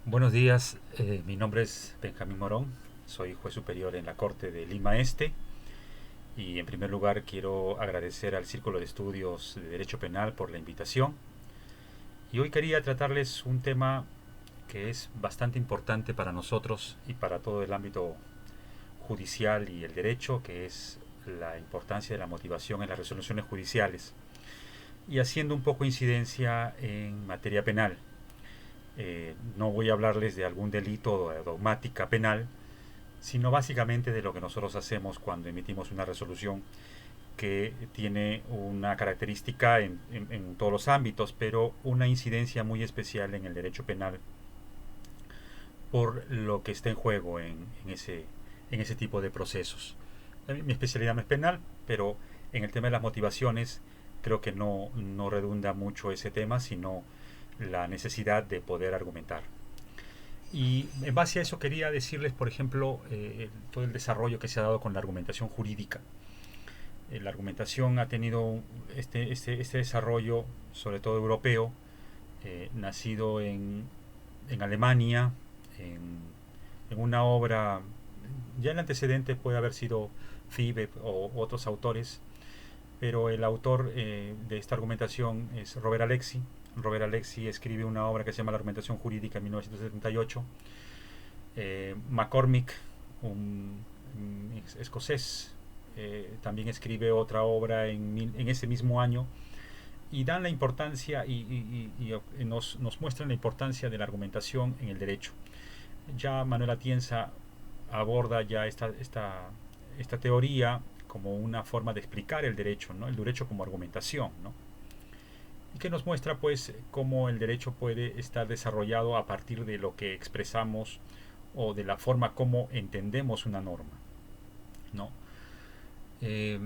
Buenos días, mi nombre es Benjamín Morón, soy juez superior en la Corte de Lima Este y en primer lugar quiero agradecer al Círculo de Estudios de Derecho Penal por la invitación y hoy quería tratarles un tema que es bastante importante para nosotros y para todo el ámbito judicial y el derecho, que es la importancia de la motivación en las resoluciones judiciales y haciendo un poco incidencia en materia penal. No voy a hablarles de algún delito o dogmática penal, sino básicamente de lo que nosotros hacemos cuando emitimos una resolución que tiene una característica en todos los ámbitos, pero una incidencia muy especial en el derecho penal por lo que está en juego en ese tipo de procesos. Mi especialidad no es penal, pero en el tema de las motivaciones creo que no redunda mucho ese tema, sino la necesidad de poder argumentar. Y en base a eso quería decirles, por ejemplo, todo el desarrollo que se ha dado con la argumentación jurídica. La argumentación ha tenido este desarrollo, sobre todo europeo, nacido en Alemania, en, en una obra, ya el antecedente puede haber sido Fiebe o otros autores, pero el autor de esta argumentación es Robert Alexi. Robert Alexi escribe una obra que se llama La argumentación jurídica en 1978. McCormick, un escocés, también escribe otra obra en ese mismo año y dan la importancia y nos muestran la importancia de la argumentación en el derecho. Ya Manuel Atienza aborda ya esta teoría como una forma de explicar el derecho, ¿no? El derecho como argumentación, ¿no? Y que nos muestra pues cómo el derecho puede estar desarrollado a partir de lo que expresamos o de la forma como entendemos una norma, ¿no? Eh,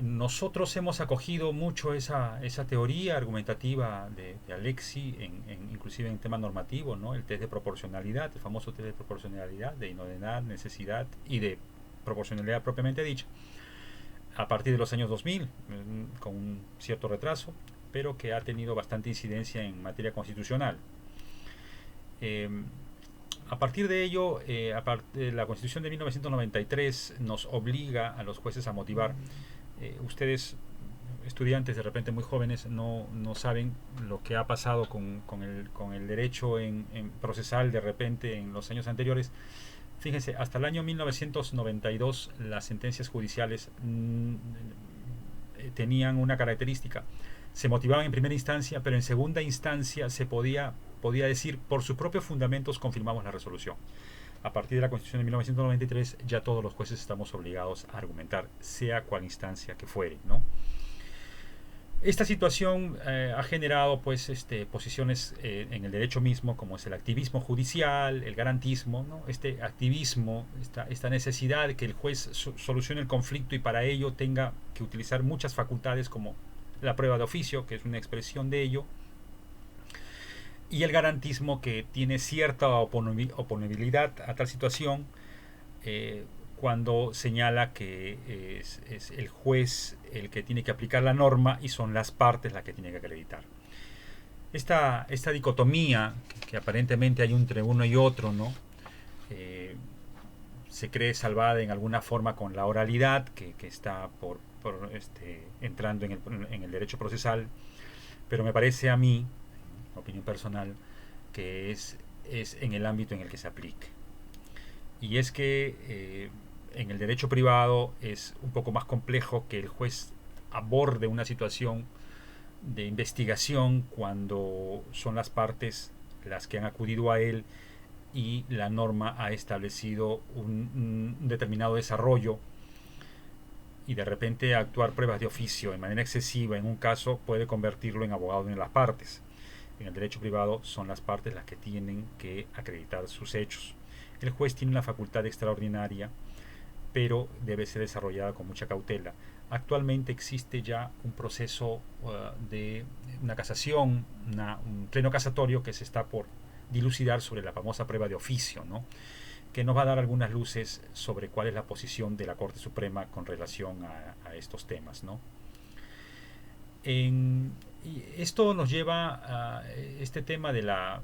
Nosotros hemos acogido mucho esa teoría argumentativa de Alexi, inclusive en tema normativo, ¿no? El test de proporcionalidad, el famoso test de proporcionalidad, de inocuidad, necesidad y de proporcionalidad propiamente dicha, a partir de los años 2000, con un cierto retraso, pero que ha tenido bastante incidencia en materia constitucional. Eh, a partir de ello, la Constitución de 1993 nos obliga a los jueces a motivar. Ustedes, estudiantes de repente muy jóvenes, no saben lo que ha pasado con el derecho en procesal de repente en los años anteriores. Fíjense, hasta el año 1992 las sentencias judiciales tenían una característica. Se motivaban en primera instancia, pero en segunda instancia se podía decir por sus propios fundamentos confirmamos la resolución. A partir de la Constitución de 1993 ya todos los jueces estamos obligados a argumentar, sea cual instancia que fuere, ¿no? Esta situación ha generado pues posiciones en el derecho mismo, como es el activismo judicial, el garantismo, ¿no? Este activismo, esta necesidad de que el juez solucione el conflicto y para ello tenga que utilizar muchas facultades como la prueba de oficio, que es una expresión de ello, y el garantismo que tiene cierta oponibilidad a tal situación eh, cuando señala que es el juez el que tiene que aplicar la norma y son las partes las que tienen que acreditar. Esta dicotomía que aparentemente hay entre uno y otro, ¿no? Eh, se cree salvada en alguna forma con la oralidad que está entrando en el derecho procesal, pero me parece a mí, opinión personal, que es en el ámbito en el que se aplique. Y es que en el derecho privado es un poco más complejo que el juez aborde una situación de investigación cuando son las partes las que han acudido a él y la norma ha establecido un determinado desarrollo y de repente actuar pruebas de oficio de manera excesiva en un caso puede convertirlo en abogado de las partes. En el derecho privado son las partes las que tienen que acreditar sus hechos. El juez tiene una facultad extraordinaria, pero debe ser desarrollada con mucha cautela. Actualmente existe ya un proceso de una casación, un pleno casatorio que se está por dilucidar sobre la famosa prueba de oficio, ¿no? Que nos va a dar algunas luces sobre cuál es la posición de la Corte Suprema con relación a estos temas, ¿no? Y esto nos lleva a este tema de la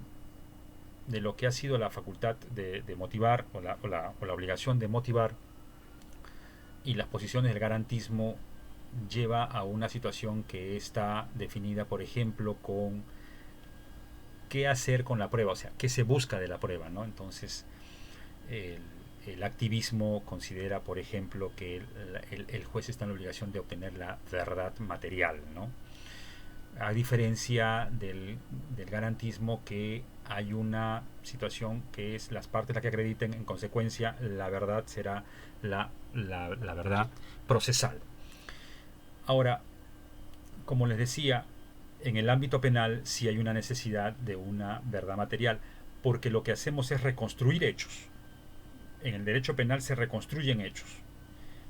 de lo que ha sido la facultad de motivar o la obligación de motivar y las posiciones del garantismo lleva a una situación que está definida, por ejemplo, con qué hacer con la prueba, o sea, qué se busca de la prueba, ¿no? Entonces, el, el activismo considera, por ejemplo, que el juez está en la obligación de obtener la verdad material, ¿no? A diferencia del garantismo, que hay una situación que es las partes las que acrediten, en consecuencia la verdad será la verdad procesal. Ahora, como les decía, en el ámbito penal sí hay una necesidad de una verdad material, porque lo que hacemos es reconstruir hechos. En el derecho penal se reconstruyen hechos.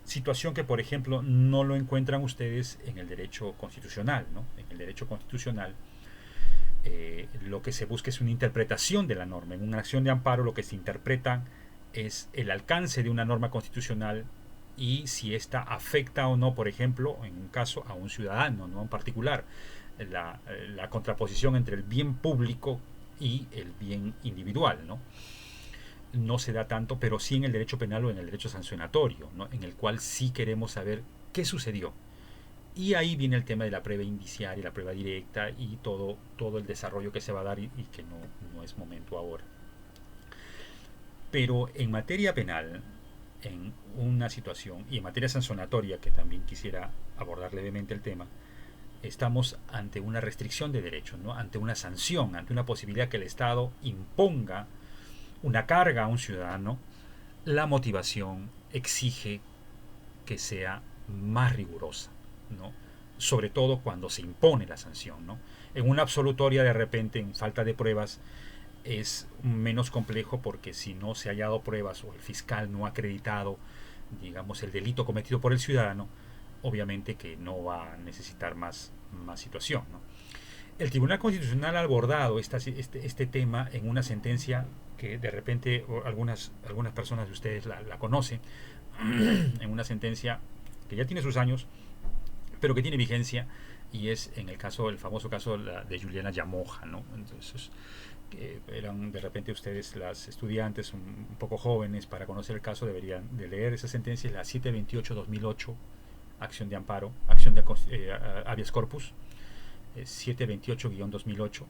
Situación que, por ejemplo, no lo encuentran ustedes en el derecho constitucional, ¿no? En el derecho constitucional, lo que se busca es una interpretación de la norma. En una acción de amparo lo que se interpreta es el alcance de una norma constitucional y si ésta afecta o no, por ejemplo, en un caso a un ciudadano, no a un particular. La contraposición entre el bien público y el bien individual, ¿no? No se da tanto, pero sí en el derecho penal o en el derecho sancionatorio, ¿no? En el cual sí queremos saber qué sucedió. Y ahí viene el tema de la prueba indiciaria, la prueba directa y todo el desarrollo que se va a dar y que no es momento ahora. Pero en materia penal, en una situación, y en materia sancionatoria, que también quisiera abordar levemente el tema, estamos ante una restricción de derechos, ¿no? Ante una sanción, ante una posibilidad que el Estado imponga una carga a un ciudadano. La motivación exige que sea más rigurosa, ¿no? Sobre todo cuando se impone la sanción, ¿no? En una absolutoria, de repente, en falta de pruebas, es menos complejo, porque si no se ha hallado pruebas o el fiscal no ha acreditado, digamos, el delito cometido por el ciudadano, obviamente que no va a necesitar más situación, ¿no? El Tribunal Constitucional ha abordado este tema en una sentencia que de repente algunas personas de ustedes la conocen, en una sentencia que ya tiene sus años, pero que tiene vigencia, y es en el famoso caso de Juliana Yamoja, ¿no? Entonces, que eran de repente ustedes, las estudiantes un poco jóvenes, para conocer el caso deberían de leer esa sentencia, la 728-2008, acción de amparo, acción de habeas corpus, 728-2008.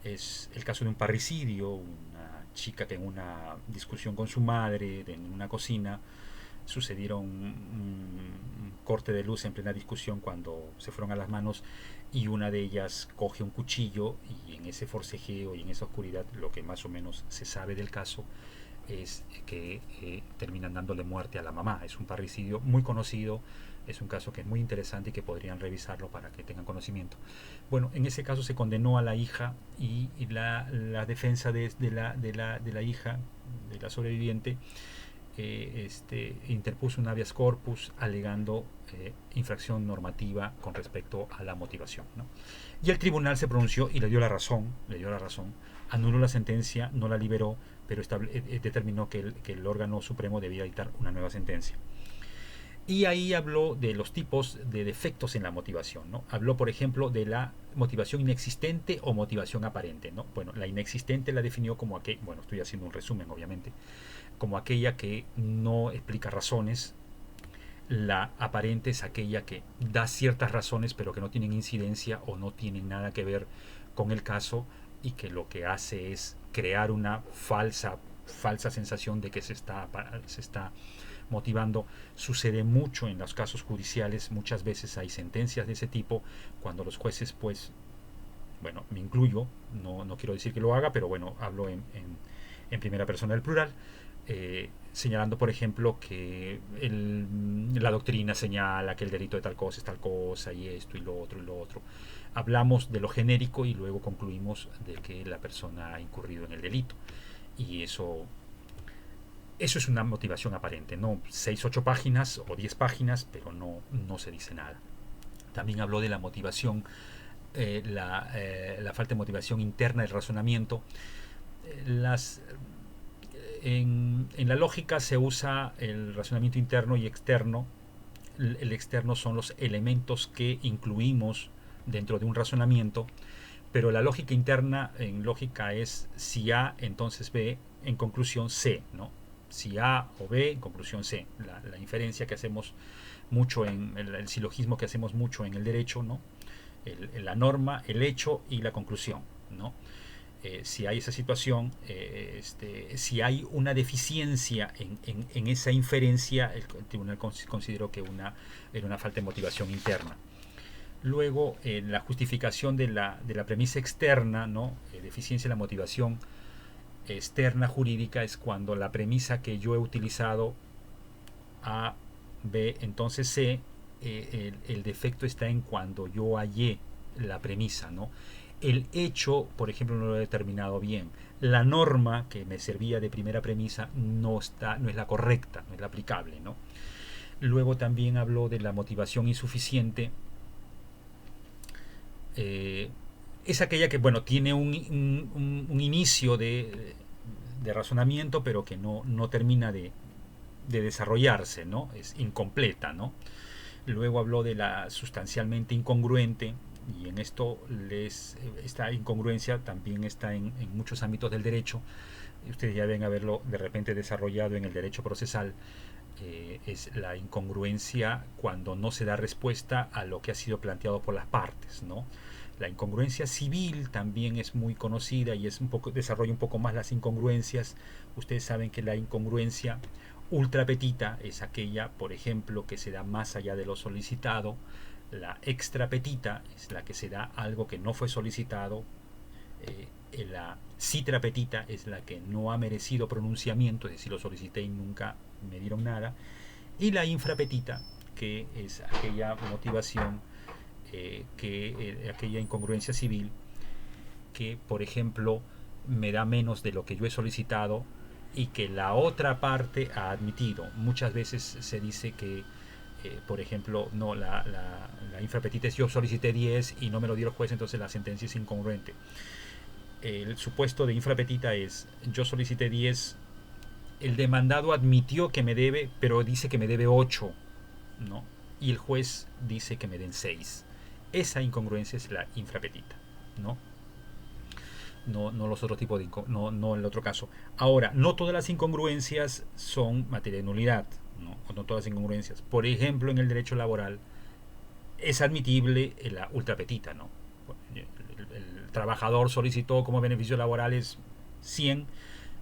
Es el caso de un parricidio, una chica que en una discusión con su madre en una cocina sucedieron un corte de luz en plena discusión cuando se fueron a las manos, y una de ellas coge un cuchillo, y en ese forcejeo y en esa oscuridad lo que más o menos se sabe del caso es que terminan dándole muerte a la mamá. Es un parricidio muy conocido, es un caso que es muy interesante y que podrían revisarlo para que tengan conocimiento. Bueno, en ese caso se condenó a la hija, y la defensa de la hija, de la sobreviviente, interpuso un habeas corpus alegando infracción normativa con respecto a la motivación, ¿no? Y el tribunal se pronunció y le dio la razón, anuló la sentencia, no la liberó, pero determinó que el órgano supremo debía dictar una nueva sentencia. Y ahí habló de los tipos de defectos en la motivación, ¿no? Habló, por ejemplo, de la motivación inexistente o motivación aparente, ¿no? Bueno, la inexistente la definió como bueno, estoy haciendo un resumen, obviamente, como aquella que no explica razones. La aparente es aquella que da ciertas razones, pero que no tienen incidencia o no tienen nada que ver con el caso, y que lo que hace es crear una falsa sensación de que se está motivando. Sucede mucho en los casos judiciales, muchas veces hay sentencias de ese tipo cuando los jueces, pues, bueno, me incluyo, no quiero decir que lo haga, pero bueno, hablo en primera persona del plural, señalando, por ejemplo, que la doctrina señala que el delito de tal cosa es tal cosa, y esto y lo otro y lo otro. Hablamos de lo genérico y luego concluimos de que la persona ha incurrido en el delito, y eso es una motivación aparente, ¿no? 6, 8 páginas o 10 páginas, pero no se dice nada. También habló de la motivación, la falta de motivación interna del razonamiento. En la lógica se usa el razonamiento interno y externo. El externo son los elementos que incluimos dentro de un razonamiento, pero la lógica interna en lógica es si A, entonces B, en conclusión C, ¿no? Si A o B, en conclusión C. La inferencia que hacemos mucho en el silogismo que hacemos mucho en el derecho, ¿no? La norma, el hecho y la conclusión, ¿no? Si hay esa situación, si hay una deficiencia en esa inferencia, el tribunal consideró que era una falta de motivación interna. Luego, la justificación de la premisa externa, ¿no? Deficiencia de la motivación externa jurídica es cuando la premisa que yo he utilizado A, B, entonces C, el defecto está en cuando yo hallé la premisa, ¿no? El hecho, por ejemplo, no lo he determinado bien. La norma que me servía de primera premisa no es la correcta, no es la aplicable, ¿no? Luego también habló de la motivación insuficiente. Es aquella que, bueno, tiene un inicio de razonamiento, pero que no termina de desarrollarse, ¿no? Es incompleta, ¿no? Luego habló de la sustancialmente incongruente, y en esto esta incongruencia también está en muchos ámbitos del derecho. Ustedes ya deben haberlo de repente desarrollado en el derecho procesal. Es la incongruencia cuando no se da respuesta a lo que ha sido planteado por las partes, ¿no? La incongruencia civil también es muy conocida y desarrolla un poco más las incongruencias. Ustedes saben que la incongruencia ultra petita es aquella, por ejemplo, que se da más allá de lo solicitado. La extra petita es la que se da algo que no fue solicitado. La citra petita es la que no ha merecido pronunciamiento, es decir, lo solicité y nunca me dieron nada. Y la infrapetita, que es aquella motivación, aquella incongruencia civil que, por ejemplo, me da menos de lo que yo he solicitado y que la otra parte ha admitido. Muchas veces se dice que, por ejemplo, no, la infrapetita es yo solicité 10 y no me lo dio el juez, entonces la sentencia es incongruente. El supuesto de infrapetita es yo solicité 10, el demandado admitió que me debe, pero dice que me debe 8, ¿no? Y el juez dice que me den 6. Esa incongruencia es la infrapetita, ¿no? No los otros tipos de no el otro caso. Ahora, no todas las incongruencias son materia de nulidad, no todas las incongruencias. Por ejemplo, en el derecho laboral es admitible la ultrapetita, ¿no? El trabajador solicitó como beneficios laborales 100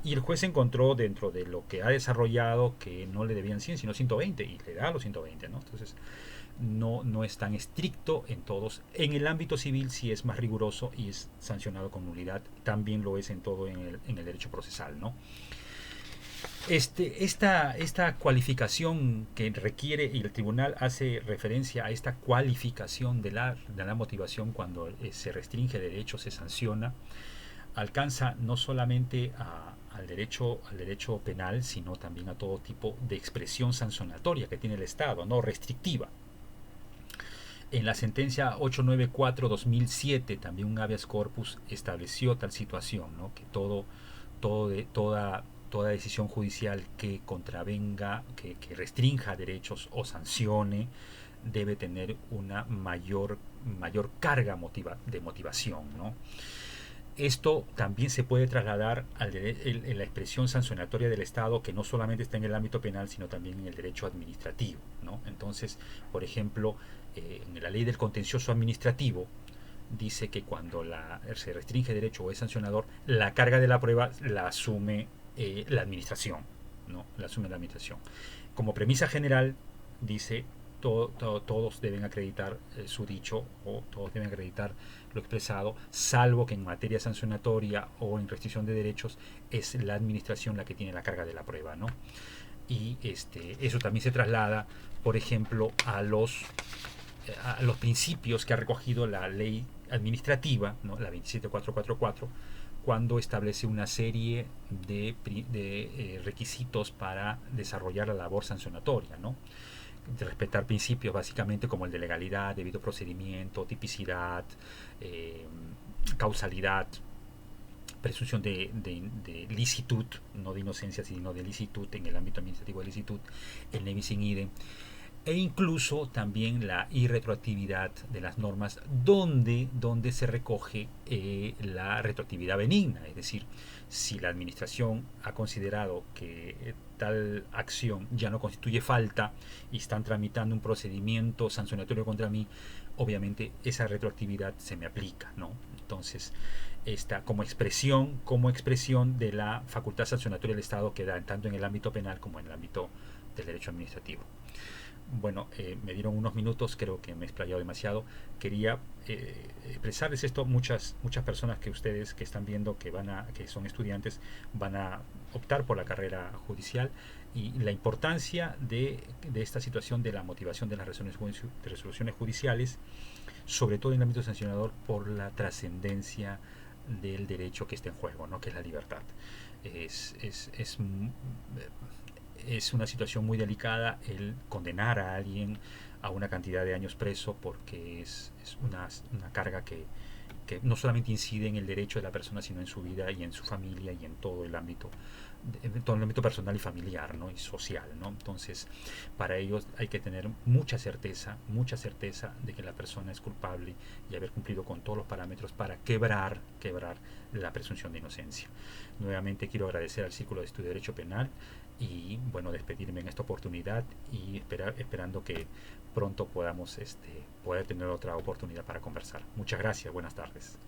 y el juez encontró dentro de lo que ha desarrollado que no le debían 100 sino 120 y le da los 120, ¿no? Entonces no es tan estricto en todos. En el ámbito civil sí es más riguroso y es sancionado con nulidad. También lo es en todo en el derecho procesal, ¿no? Esta cualificación que requiere, y el tribunal hace referencia a esta cualificación de la motivación cuando se restringe derecho, se sanciona, alcanza no solamente al derecho penal, sino también a todo tipo de expresión sancionatoria que tiene el Estado, no restrictiva. En la sentencia 894-2007, también un habeas corpus estableció tal situación, ¿no? Que toda decisión judicial que contravenga, que restrinja derechos o sancione, debe tener una mayor carga de motivación, ¿no? Esto también se puede trasladar en la expresión sancionatoria del Estado, que no solamente está en el ámbito penal, sino también en el derecho administrativo, ¿no? Entonces, por ejemplo, en la ley del contencioso administrativo dice que cuando se restringe derecho o es sancionador, la carga de la prueba la asume la administración, ¿no? La asume la administración. Como premisa general, dice todos deben acreditar su dicho, o todos deben acreditar lo expresado, salvo que en materia sancionatoria o en restricción de derechos es la administración la que tiene la carga de la prueba, ¿no? Y eso también se traslada, por ejemplo, a los principios que ha recogido la ley administrativa, ¿no? La 27444, cuando establece una serie de requisitos para desarrollar la labor sancionatoria, ¿no? De respetar principios básicamente como el de legalidad, debido procedimiento, tipicidad, causalidad, presunción de licitud, no de inocencia sino de licitud en el ámbito administrativo de licitud, el ne bis in idem, e incluso también la irretroactividad de las normas donde se recoge la retroactividad benigna, es decir, si la administración ha considerado que tal acción ya no constituye falta y están tramitando un procedimiento sancionatorio contra mí, obviamente esa retroactividad se me aplica, ¿no? Entonces, esta como expresión de la facultad sancionatoria del Estado que da tanto en el ámbito penal como en el ámbito del derecho administrativo. Bueno, me dieron unos minutos, creo que me he explayado demasiado. Quería expresarles esto. Muchas personas que ustedes que están viendo que son estudiantes van a optar por la carrera judicial, y la importancia de esta situación de la motivación de las resoluciones judiciales, sobre todo en el ámbito sancionador, por la trascendencia del derecho que está en juego, ¿no? Que es la libertad. Es, es, es, es una situación muy delicada el condenar a alguien a una cantidad de años preso, porque es una carga que no solamente incide en el derecho de la persona, sino en su vida y en su familia y en todo el ámbito, personal y familiar, ¿no? Y social, ¿no? Entonces, para ellos hay que tener mucha certeza de que la persona es culpable y haber cumplido con todos los parámetros para quebrar la presunción de inocencia. Nuevamente quiero agradecer al Círculo de Estudio de Derecho Penal y, bueno, despedirme en esta oportunidad y esperando que pronto podamos poder tener otra oportunidad para conversar. Muchas gracias, buenas tardes.